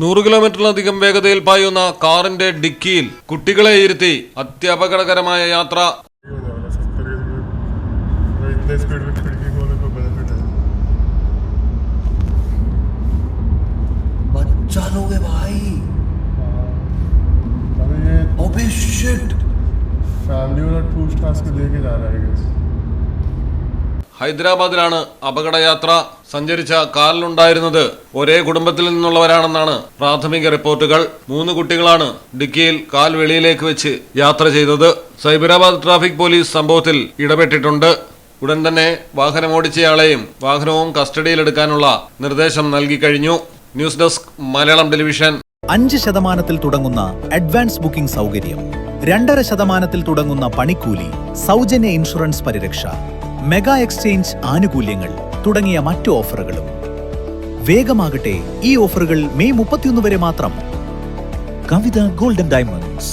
100 കിലോമീറ്ററിലധികം വേഗതയിൽ പായുന്ന കാറിന്റെ ഡിക്കിയിൽ കുട്ടികളെ ഇരുത്തി അത്യപകടകരമായ യാത്ര. ഹൈദരാബാദിലാണ് അപകടയാത്ര. സഞ്ചരിച്ച കാറിലുണ്ടായിരുന്നത് ഒരേ കുടുംബത്തിൽ നിന്നുള്ളവരാണെന്നാണ് പ്രാഥമിക റിപ്പോർട്ടുകൾ. 3 കുട്ടികളാണ് ഡിക്കിയിൽ കാൽ വെളിയിലേക്ക് വെച്ച് യാത്ര ചെയ്തത്. സൈബരാബാദ് ട്രാഫിക് പോലീസ് സംഭവത്തിൽ ഇടപെട്ടിട്ടുണ്ട്. ഉടൻ തന്നെ വാഹനമോടിച്ചയാളെയും വാഹനവും കസ്റ്റഡിയിലെടുക്കാനുള്ള നിർദ്ദേശം നൽകി കഴിഞ്ഞു. News desk Malayalam television. 5% തുടങ്ങുന്ന അഡ്വാൻസ് ബുക്കിംഗ് സൗകര്യം, 2.5% തുടങ്ങുന്ന പണിക്കൂലി, സൗജന്യ ഇൻഷുറൻസ് പരിരക്ഷ, മെഗാ എക്സ്ചേഞ്ച് ആനുകൂല്യങ്ങൾ തുടങ്ങിയ മറ്റു ഓഫറുകളും. വേഗമാകട്ടെ, ഈ ഓഫറുകൾ മെയ് 31 വരെ മാത്രം. കവിത ഗോൾഡൻ ഡയമണ്ട്സ്.